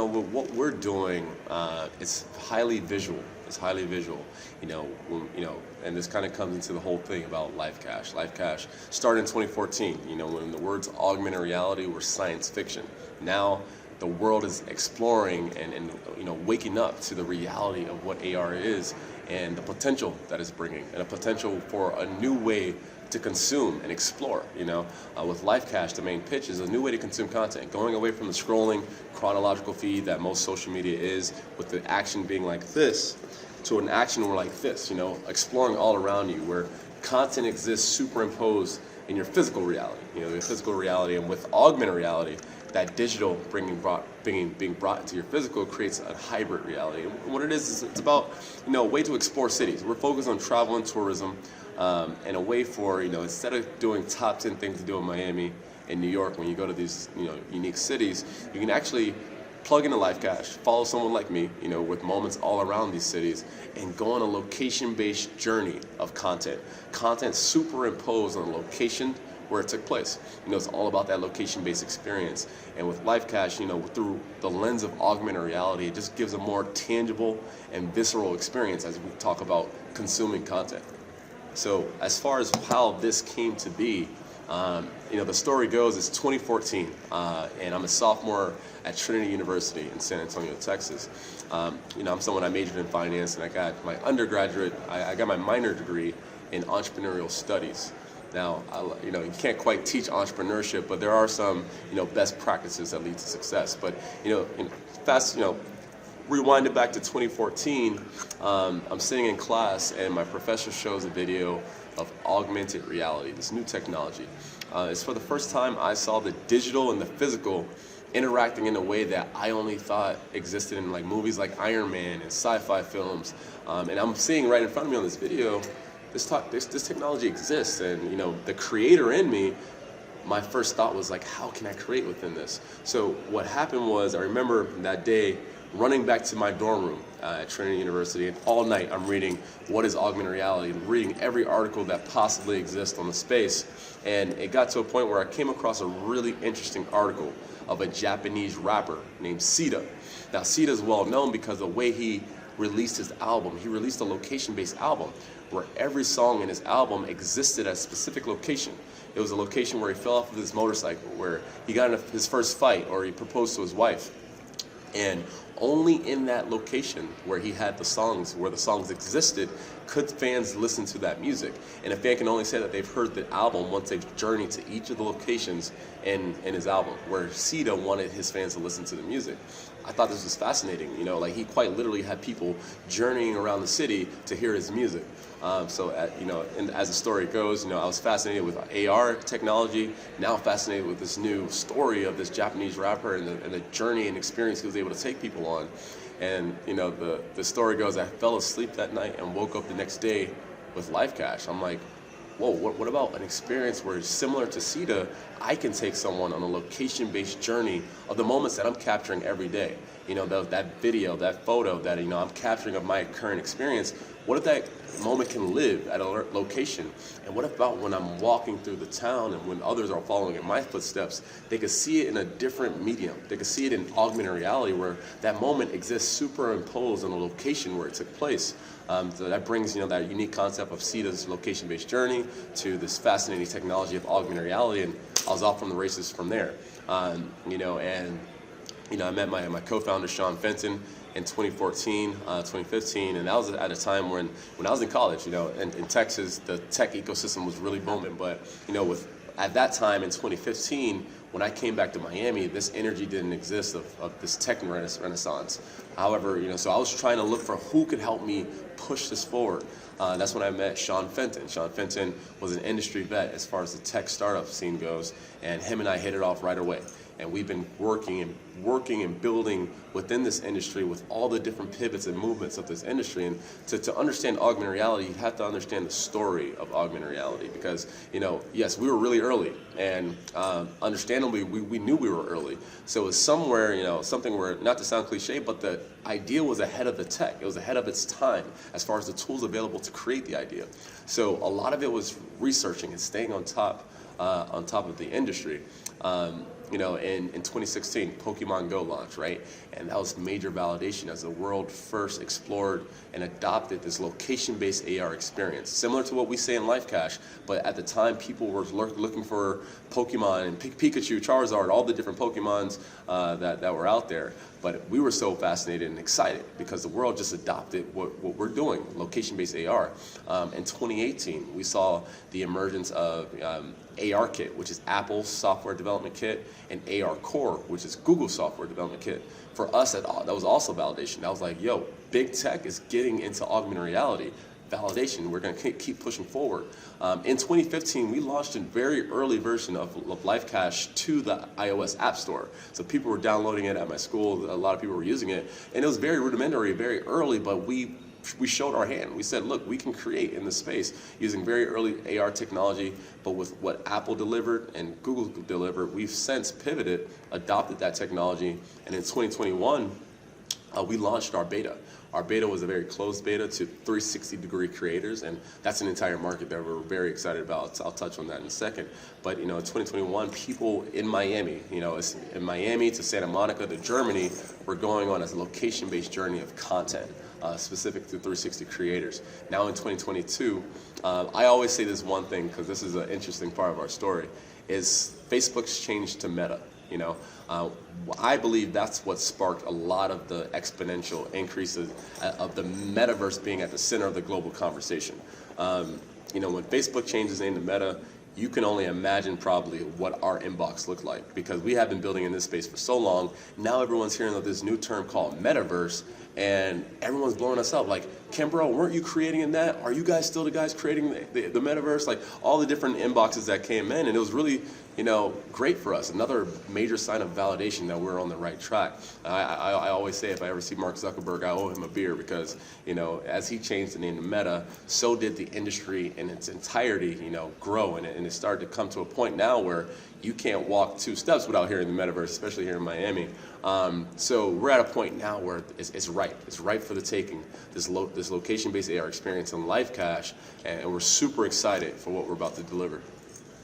what we're doing, it's highly visual. It's highly visual. And this kind of comes into the whole thing about Lifecache. Lifecache started in 2014. When the words augmented reality were science fiction. Now the world is exploring and waking up to the reality of what AR is and the potential that it's bringing, and a potential for a new way to consume and explore. With Lifecache, the main pitch is a new way to consume content, going away from the scrolling chronological feed that most social media is, with the action being like this, to an action where like this, exploring all around you, where content exists superimposed in your physical reality, your physical reality, and with augmented reality, that digital being brought into your physical creates a hybrid reality. And what it is it's about, a way to explore cities. We're focused on travel and tourism, and a way for, instead of doing top 10 things to do in Miami and New York, when you go to these, unique cities, you can actually plug in a Lifecache, follow someone like me, with moments all around these cities, and go on a location-based journey of content. Content superimposed on a location where it took place. It's all about that location-based experience. And with Lifecache, through the lens of augmented reality, it just gives a more tangible and visceral experience as we talk about consuming content. So as far as how this came to be, the story goes, it's 2014, and I'm a sophomore at Trinity University in San Antonio, Texas. I'm someone, I majored in finance, and I got my I got my minor degree in entrepreneurial studies. Now, you can't quite teach entrepreneurship, but there are some, best practices that lead to success. But, rewind it back to 2014, I'm sitting in class and my professor shows a video of augmented reality, this new technology. It's for the first time I saw the digital and the physical interacting in a way that I only thought existed in like movies like Iron Man and sci-fi films. And I'm seeing right in front of me on this video, this technology exists, and the creator in me, my first thought was like, how can I create within this? So what happened was, I remember that day running back to my dorm room at Trinity University, and all night I'm reading what is augmented reality, and reading every article that possibly exists on the space. And it got to a point where I came across a really interesting article of a Japanese rapper named Sida. Now Sida is well known because the way he released his album, he released a location-based album where every song in his album existed at a specific location. It was a location where he fell off of his motorcycle, where he got in his first fight, or he proposed to his wife. And only in that location where he had the songs, where the songs existed, could fans listen to that music. And a fan can only say that they've heard the album once they've journeyed to each of the locations in his album, where Sida wanted his fans to listen to the music. I thought this was fascinating, like he quite literally had people journeying around the city to hear his music. And as the story goes, I was fascinated with AR technology, now fascinated with this new story of this Japanese rapper and the journey and experience he was able to take people on. And the story goes, I fell asleep that night and woke up the next day with Lifecache. I'm like, whoa, what about an experience where, similar to Sida, I can take someone on a location-based journey of the moments that I'm capturing every day. That video, that photo that I'm capturing of my current experience. What if that moment can live at a location? And what about when I'm walking through the town and when others are following in my footsteps, they could see it in a different medium. They could see it in augmented reality, where that moment exists superimposed on a location where it took place. So that brings that unique concept of Sida's location-based journey to this fascinating technology of augmented reality, and I was off from the races from there. I met my co-founder Sean Fenton in 2014, 2015, and that was at a time when I was in college. In Texas, the tech ecosystem was really booming. But at that time in 2015, when I came back to Miami, this energy didn't exist of this tech renaissance. However, so I was trying to look for who could help me push this forward. That's when I met Sean Fenton. Sean Fenton was an industry vet as far as the tech startup scene goes, and him and I hit it off right away. And we've been working and building within this industry with all the different pivots and movements of this industry. And to understand augmented reality, you have to understand the story of augmented reality, because, yes, we were really early, and understandably, we knew we were early. So it was somewhere, something where, not to sound cliche, but the idea was ahead of the tech. It was ahead of its time as far as the tools available to create the idea. So a lot of it was researching and staying on top of the industry. In 2016, Pokemon Go launched, right? And that was major validation as the world first explored and adopted this location-based AR experience, similar to what we say in Lifecache. But at the time, people were looking for Pokemon and Pikachu, Charizard, all the different Pokemons that were out there. But we were so fascinated and excited because the world just adopted what we're doing, location-based AR. In 2018, we saw the emergence of AR Kit, which is Apple's software development kit, and AR Core, which is Google's software development kit. For us, that was also validation. I was like, yo, big tech is getting into augmented reality. Validation, we're going to keep pushing forward. In 2015, we launched a very early version of Lifecache to the iOS App Store. So people were downloading it at my school, a lot of people were using it, and it was very rudimentary, very early, but we showed our hand. We said, look, we can create in this space using very early AR technology, but with what Apple delivered and Google delivered, we've since pivoted, adopted that technology, and in 2021, we launched our beta. Our beta was a very closed beta to 360-degree creators, and that's an entire market that we're very excited about. I'll touch on that in a second. But in 2021, people in Miami, in Miami to Santa Monica to Germany, were going on a location-based journey of content, specific to 360 creators. Now in 2022, I always say this one thing because this is an interesting part of our story, is Facebook's change to Meta. I believe that's what sparked a lot of the exponential increases of the metaverse being at the center of the global conversation. When Facebook changed its name to Meta, you can only imagine probably what our inbox looked like because we have been building in this space for so long. Now everyone's hearing of this new term called metaverse, and everyone's blowing us up like, Khambrel, weren't you creating in that? Are you guys still the guys creating the metaverse? Like all the different inboxes that came in, and it was really great for us. Another major sign of validation that we're on the right track. I always say if I ever see Mark Zuckerberg, I owe him a beer because, as he changed the name to Meta, so did the industry in its entirety, grow. And it started to come to a point now where you can't walk 2 steps without hearing the metaverse, especially here in Miami. So we're at a point now where it's ripe. It's ripe for the taking, this location-based AR experience in Lifecache, and we're super excited for what we're about to deliver.